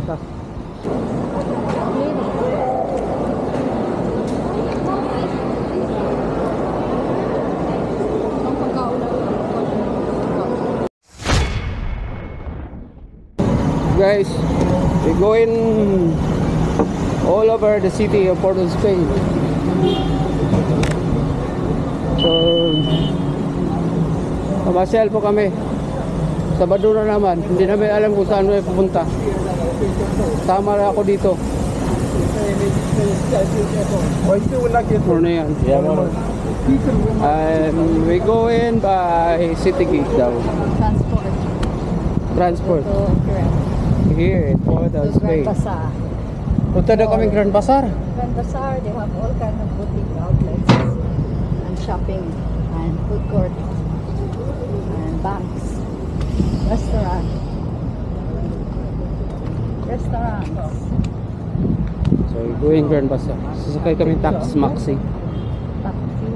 papunta. Guys, we're going all over the city of Port of Spain. So, mamasyal po kami. Sabado na naman. Hindi namin alam kung saan may pupunta. Sama na ako dito. Ano yan? We go in by City Gate daw. Transport. Here in Port of Spain. Punta na kaming Grand Bazaar. Grand Bazaar, they have all kind of boutique outlets and shopping and food court and banks, restaurants. So we're going Grand Bazaar. Sasakay kami Maxi. Taxi,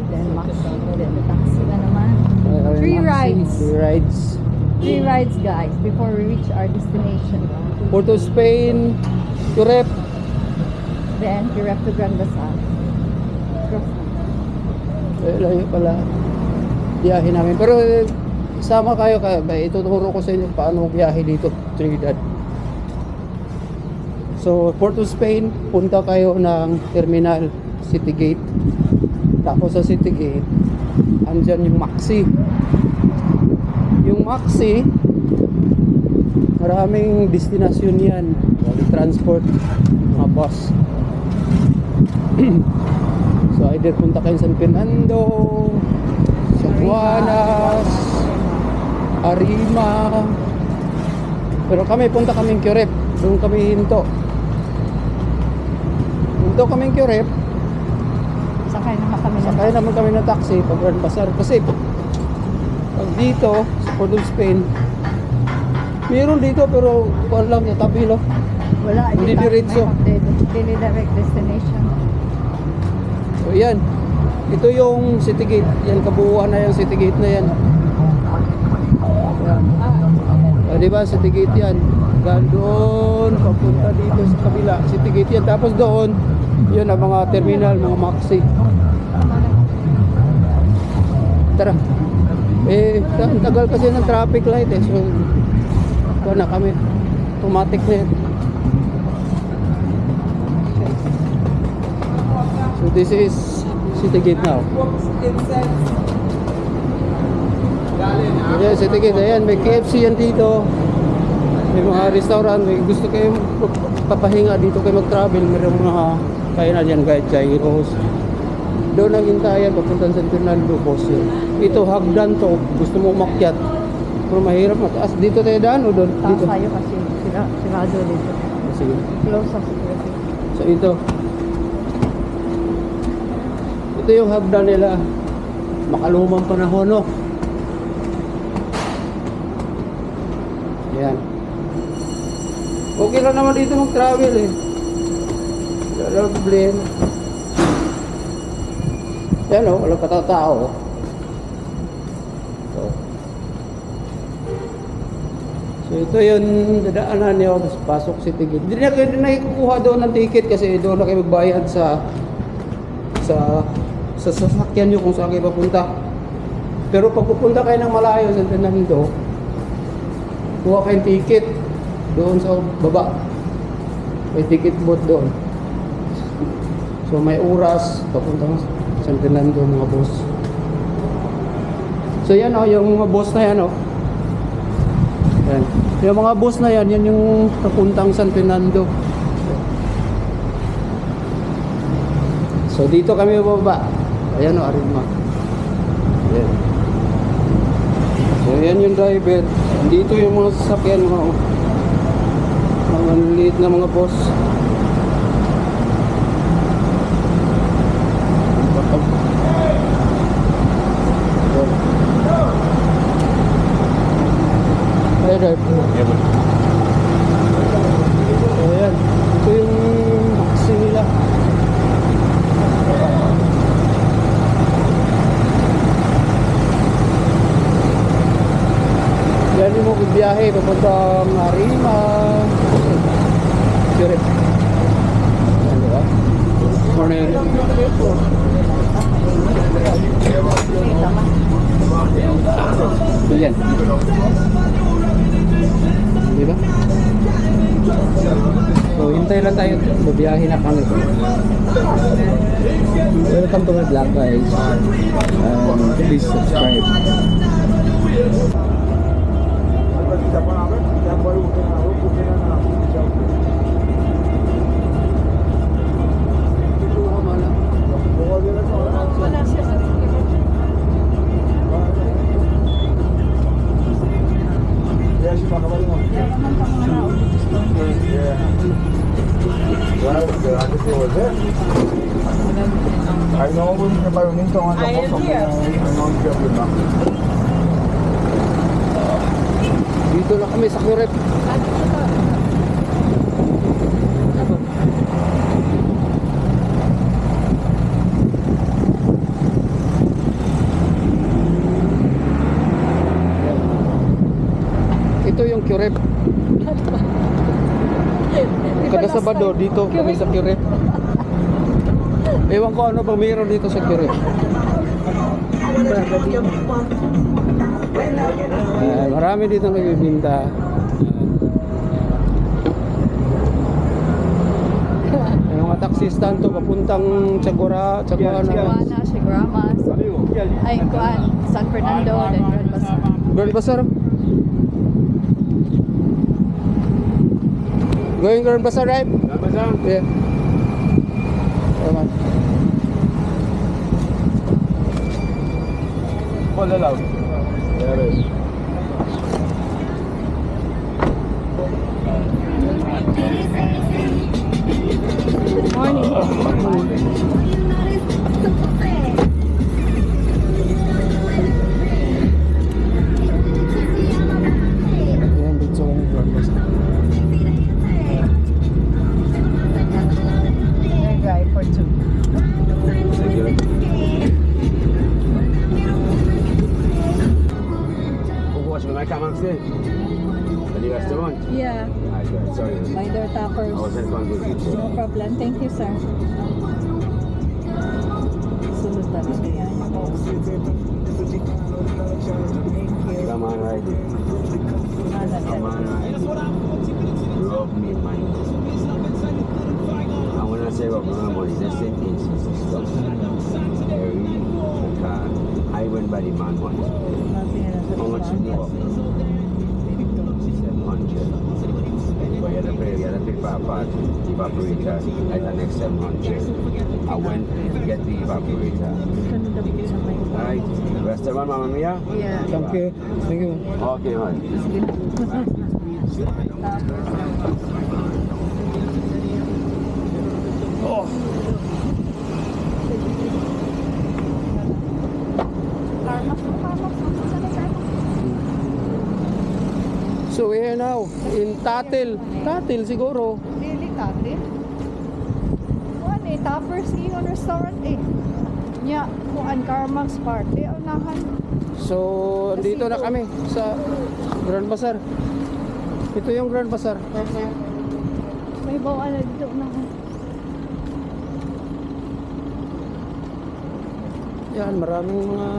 then Maxi, then taxi na naman. Three rides guys before we reach our destination. Port of Spain, Curep. Then Curep to Grand Bazaar. Layo pala biyahe namin. Pero sama kayo, ituturo ko sa inyo paano biyahe dito, Trinidad. So Port of Spain, punta kayo ng terminal City Gate. Tapos sa City Gate, andyan yung Maxi. Yung Maxi, maraming destinasyon yan. Transport, mga bus. So either punta kayo San Fernando, San Juanas, Arima. Pero punta kaming Curep. Doon kami hinto. Hinto kaming Curep. Sakay naman kami ng taxi pag Grand Bazaar. Kasi pag dito sa Port of Spain, meron dito pero kuwan lang sa tabi, no? Wala, hindi diretso. Hindi direct destination. So yan, ito yung City Gate. Yan, kabuuan na yung City Gate na yan. Yan. Diba City Gate yan. Doon papunta dito sa kabila, City Gate yan. Tapos doon, yun ang mga terminal, mga Maxi. Tara. Ang tagal kasi ng traffic light eh. So ito na kami, automatic na yan. So this is City Gate now. Yeah, City Gate. Ayan, may KFC yan dito. May mga restaurant. May gusto kayo papahinga dito kayo mag-travel. Mayroong mga kainan yan, guys, gyros. Doon ang hintayan papunta sa San Fernando, boss yun. Ito hagdan to, gusto mo umakyat. Pero mahirap mataas. Dito tayo daan o doon? Taas Dito tayo kasi sirado dito. Sige. Close ang security. So ito yung hagdan nila. Makalumang panahon, no? Yan. Okay lang naman dito mag-travel eh. Wala problema. Yan o, walang katatao. So ito yun, dadaanan niyo, pasok City Gate. Hindi na kayo kukuha doon ng ticket kasi doon na kayo magbayad sa sasakyan nyo kung saan kayo papunta. Pero pag pupunta kayo ng malayo sa Fernando, kuha kayong ticket doon sa baba. May ticket booth doon. So may oras papunta San Fernando, mga boss. So yan o, yung mga boss na yan o. Yan. Yung mga boss na yan, yan yung papuntang San Fernando. So dito kami bababa. Ayan o, Arima. Ayan. So yan yung driver. Dito yung mga sasakyan, mga liit na mga boss. Ayan. Ayan. Ito yung Maxi nila. Yan yung biyahe papuntang Arima. yan. Di ba? So, hintay lang tayo. Babiyahin na kami. Welcome to my vlog, guys. Please subscribe. Ay, nakukunin niya pa yun. Ito nga sa kosong. Ay, nakukunin na. Dito na kami sa Kurep. Ito yung Kurep. Kada Sabado dito kami sa Kurep. Ewan ko ano bang mayroon dito sa Kurep. Marami dito nagbibinta. Yung mga taxi stand to papuntang Chagora, Tijuana, Shigramas. Ay, Kuan, San Fernando, then Grand Bazaar. Grand Bazaar. Going Grand Bazaar, right? Grand Bazaar? Yeah. Tama. Call it out. There it is. Good morning. Ayan, dito kami Grand Bazaar. We're drive for two. I come and stay. At the restaurant. Yeah, Sorry. by their tappers. I wasn't going to eat. No problem. Thank you, sir. Sunod na rin yan. Come on, right. Come on, right. Rub me, man. And when I say rub my money, just say things and stuff. I went by the man one. How much you know? 700. But you had to pay for a part, evaporator, like the next 700. I went to get the evaporator. Alright, restaurant, Mama Mia? Yeah. Thank you. Thank you. Okay, man. Oh. So we are now in Tatil. Tatil siguro. Really, Tatil? Kuan eh, Tappers Ion Restaurant eh. Nya, kuan Carmax Park. Di unahan. So dito na kami sa Grand Bazaar. Ito yung Grand Bazaar. May bawaan na dito unahan. Yan, maraming mga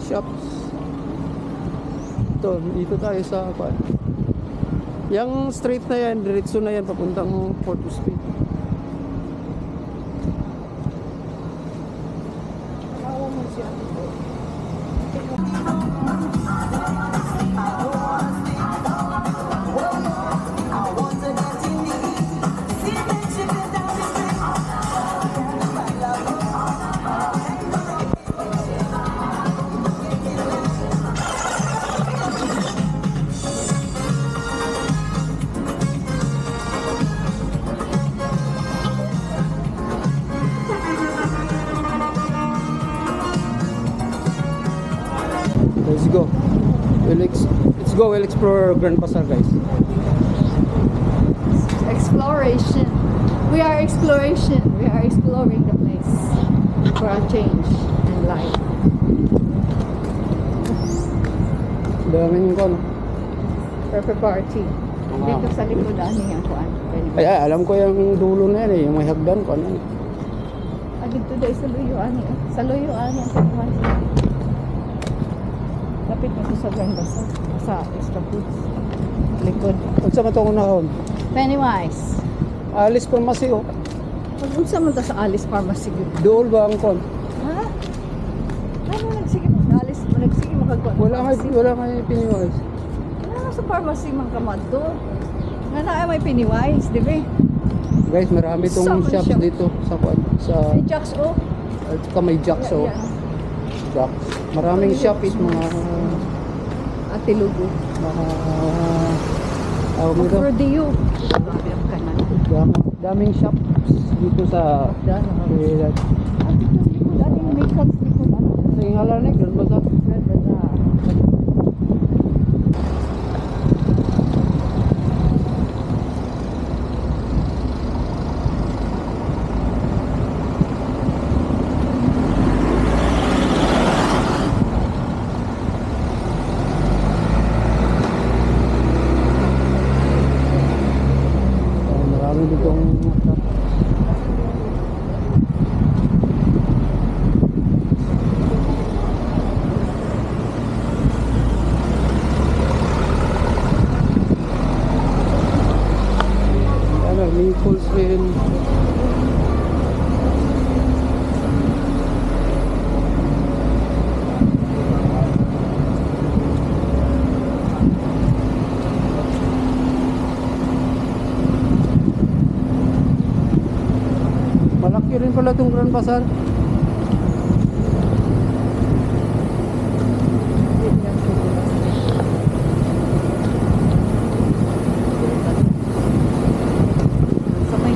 shops. Ito, dito tayo sa kuan. Yung street na yan, diretso na yan papuntang Port Street. Let's go. Let's go. We'll explore Grand Bazaar, guys. Exploration. We are exploration. We are exploring the place for a change in life. Daming kon. Perfect party. Dito sa likodan niya kuan. Ay, alam ko yung dulo na yan eh, yung may hagdan ko. Ano? Dito dai sa luyo ani. Sa luyo ani ang kuan. Lapit mo to sa Grand Bazaar. Sa Extra Foods. Likod. Unsa man to nahon? Pennywise. Alice Pharmacy oh. Pag-unsa man ta sa Alice Pharmacy. Dool ba ang kon? Ha? Ano nagsige mo? Alice, nagsige mo kagwa. Wala may Pennywise. Ano sa pharmacy man kamad to? Nga na may Pennywise, di ba? Guys, marami tong Sama shops siya. dito sa May Jax O. at saka may Jacks oh. Jacks. Maraming shops mga Ate Lugo. dito. Rodeo. Grabe ang kanan. Daming shops dito sa Daan ako. Ate Lugo, daan yung makeup dito. sa Ingala ni Grand Bazaar. Grand Bazaar. Marami ditong shops. Ano, Nicholsville. Malaki rin pala itong Grand Bazaar. Sa may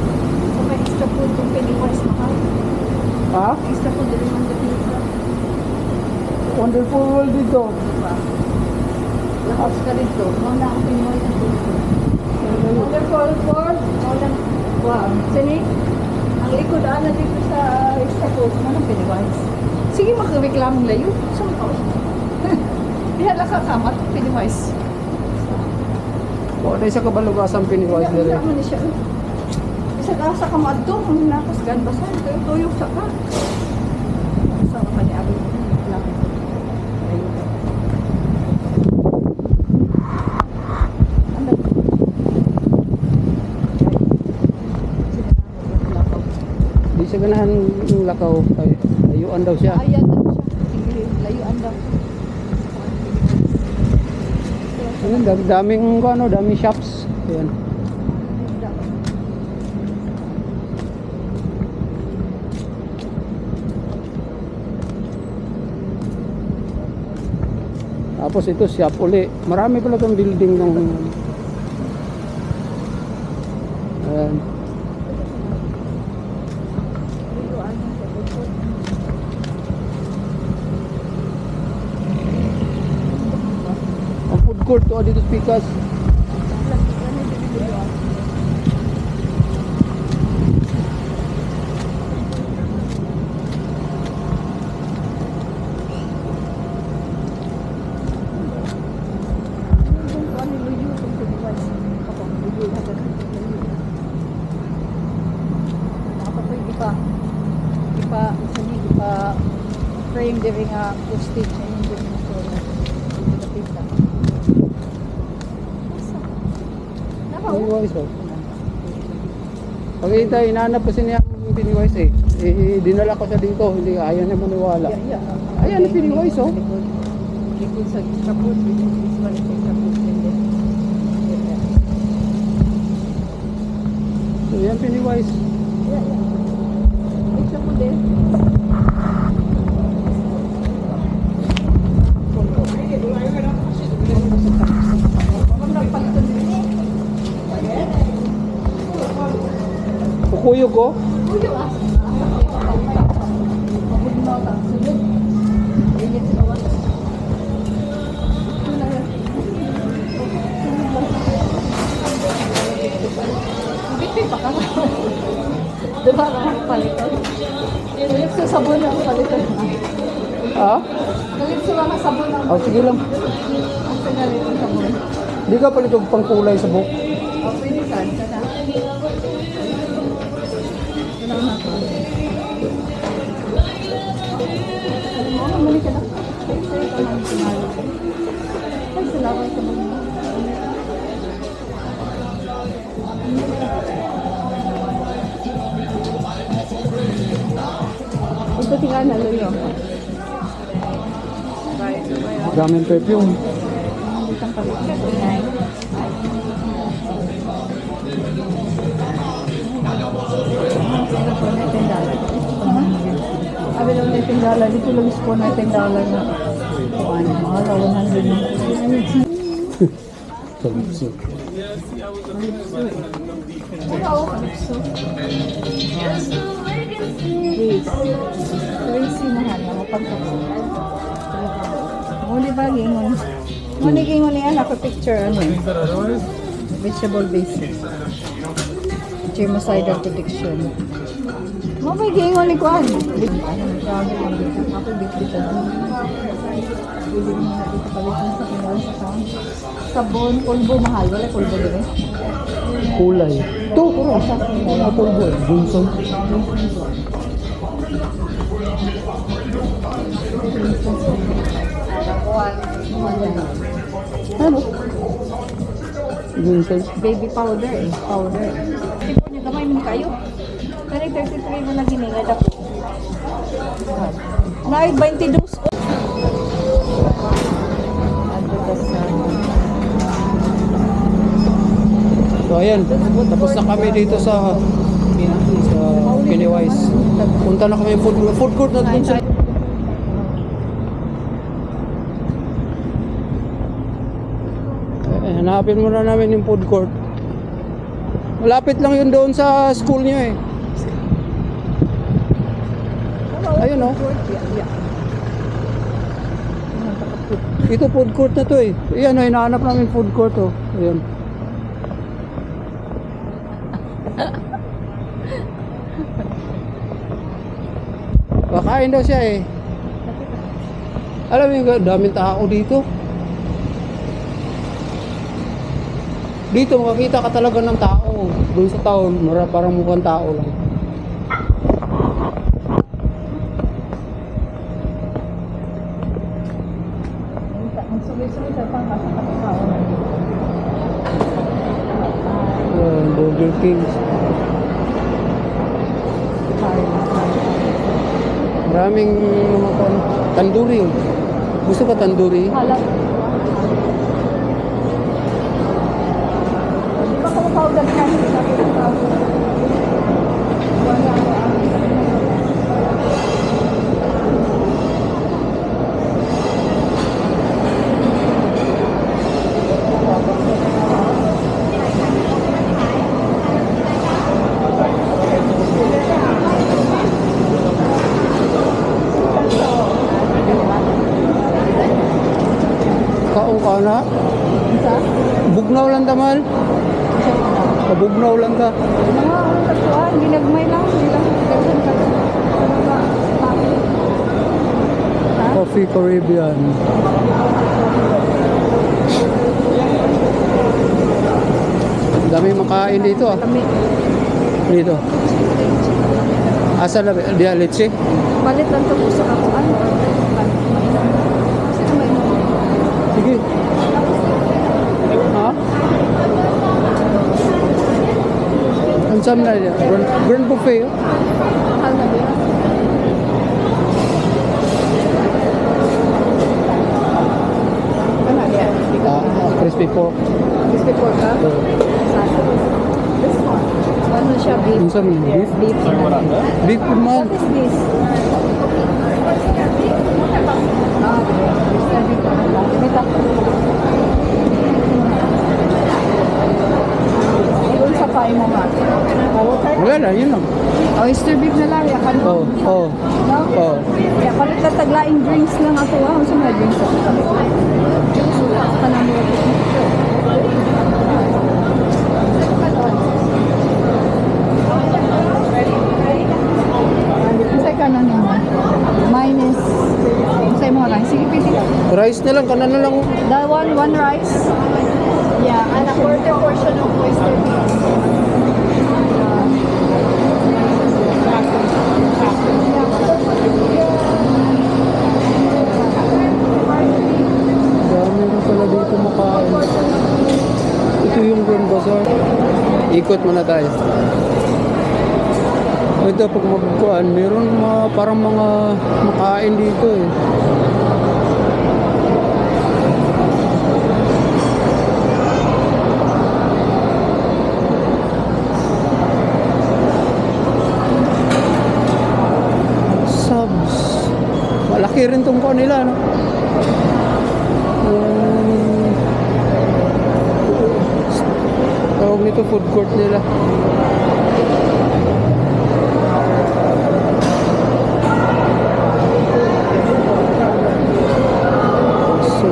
extra food yung Pennywise mahal. Ha? Extra food din yung Pennywise. Wonderful world dito. Lakas ka dito. Mga na ang Pennywise ang dito. Wonderful world. Wow. Sini, ang likod ana dito sa extra food. Mga Pennywise. Sige, magreklamong layo. Saan ka? Diha lang kakamat, Pennywise. Wala isa kabalugasang Pennywise Hindi dere. naman siya. Isa ka sa kamadto, ang nakas gan basan, kayo tuyok sa ka. Sa ka ni Abi. Di siya ganahan yung lakaw. Ay, ayuan daw siya. Ayan daw siya. Sige, layuan daw. Ayun, daming shops. Ayan. Tapos ito shop uli. Marami pala itong building ng ayan. Ang food court to dito sa Pikas. Frame diri nga postage and diri nga so napita. Pennywise oh. Pagkita, inanap ko siya yung Pennywise eh. Dinala ko siya dito, hindi ayaw niya maniwala. Ayan, Pennywise oh. Likod sa kaput, this one is kaput and then So yan Pennywise. It's a din. Kukuyog ko. Diba ang palitan? Galit sa sabon ang palitan. Ha? Galit sa mga sabon ang Oh, sige lang. ang galit ang sabon. Di ka palit og pangkulay sa buhok. O, pwede ka. Sana. Ano na to? Ano, mali ka na. Ay, salamat sa mga. Ito tingnan na luyo. Daming perfume. Isang pagkakas. Sabi lang na $10, dito lang po na $10 na. Ano, mga 100 na. Kalipso. Oo, kalipso. Tracy mahal, mga pagkakas. Muli ba, gingon? Muli gingon niya, naka-picture, ano eh. Vegetable basis. Germicidal protection. May gingon ni Kwan. Ako dito. Pwede mo na dito palitan sa kinawa sa town. Sabon, pulbo, mahal. Wala pulbo din eh. Kulay. Ito, puro. Mga pulbo. Johnson. Ano? Johnson. Baby powder eh. Powder. Tipo niya gamay mo kayo. Kani 33 mo na giningad ako. Naay 22 ko. So ayan, tapos na kami dito sa Pennywise. Punta na kami food court na dun sa hanapin muna namin yung food court. Malapit lang yun doon sa school niyo eh. Ayun oh. Ito food court na to eh. Ayan oh, hinahanap namin food court oh. Ayan. Kakain daw siya eh. Alam mo yung daming tao dito. Dito makakita ka talaga ng tao. Doon sa town, parang mukhang tao lang. Burger King. Maraming mga tandoori. Gusto ka tandoori? Halap. Di ba kung powder ka? Sabi ng powder. Wala ako Kaong ka na? Bugnaw lang tamal? Bugnaw lang ka? mga tatuan, ginagmay lang. Hindi lang gagawin ka. Coffee Caribbean. Dami makain dito ah. Kami. Dito. Asa na dia leche? Palit lang ito po sa kakuan. Sige. Ha? Ang sam na dia. Grand buffet. Oh. Mahal na ba yan? Ano yan? Crispy pork. Crispy pork ka? This one. Ano siya? Beef? Ang sam beef. Beef. Beef man. What is this? Ah, may tapo. Doon sa pie mo nga. Wala na, yun lang. Oyster beef na lang. Yakan mo. Oh. No? Oh. Yakan ito taglaing drinks lang ako. Ano sa mga drinks ako? Kanang mo. Kasi ka na naman. Minus. Say mo lang. Sige, piti. Rice na lang, kanan na lang. That one rice. Yeah, and a quarter portion of oyster beef. Ikot muna tayo. Ito pag magkuhan, meron mga, parang mga makain dito eh. Subs. Malaki rin tong kuhan nila, no? Yung tawag nito food court nila. So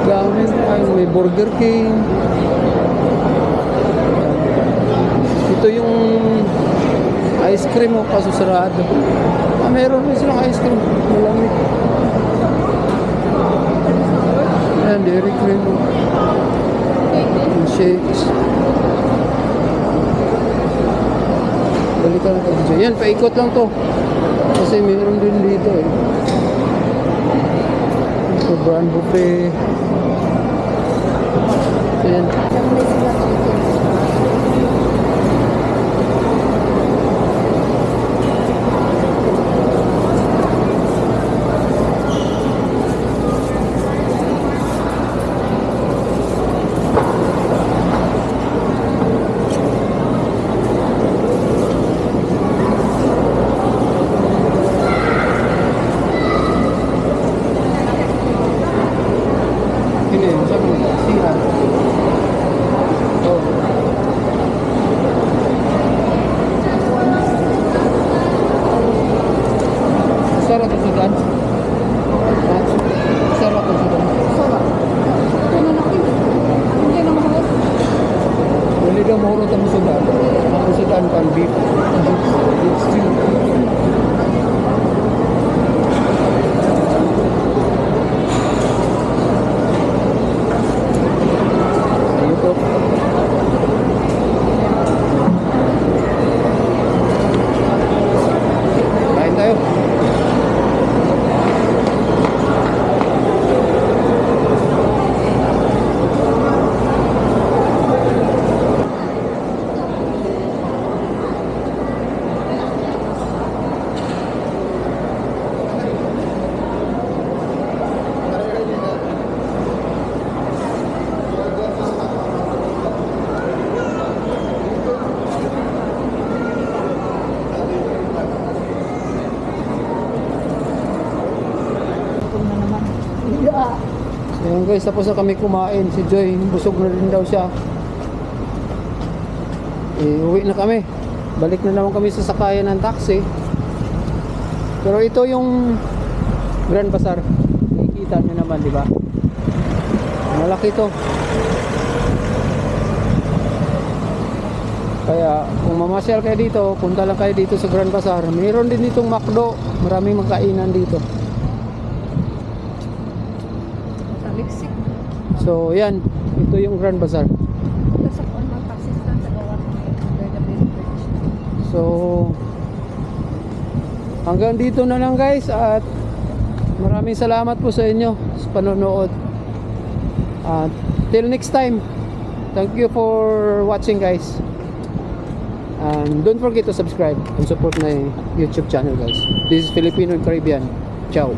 gamit ay may Burger King. Ito yung ice cream mo kaso sarado. Meron rin silang ice cream. Malamig. Ayan, dairy cream. Yung shakes. Balikan natin dyan. Yan, paikot lang to. Kasi meron din dito eh. Ito, brand buffet. Ayan. Ini, sabi mo, sihan. Oh. Sarap ito sudan. Sarap ito sudan. Sarap. Ano na kayo? Hindi na mahal. Wali daw mahurot ang sudan. Ang sudan kan beef. Beef stew. Ayun po. Kain tayo. Ito na naman. Yeah. Ayan guys, tapos na kami kumain. Si Joy, busog na rin daw siya. Uwi na kami. Balik na naman kami sa sakayan ng taxi. Pero ito yung Grand Bazaar. Nakikita nyo naman, di ba? Malaki to. Kaya kung mamasyal kayo dito, punta lang kayo dito sa Grand Bazaar. Mayroon din ditong McDo. Maraming magkainan dito. Taliksik. So yan, ito yung Grand Bazaar. Sa kuwan ng taxi stand sa bawat bridge. So hanggang dito na lang guys, at maraming salamat po sa inyo sa panonood. Till next time, thank you for watching guys, and don't forget to subscribe and support my YouTube channel guys. This is Filipino and Caribbean. Ciao.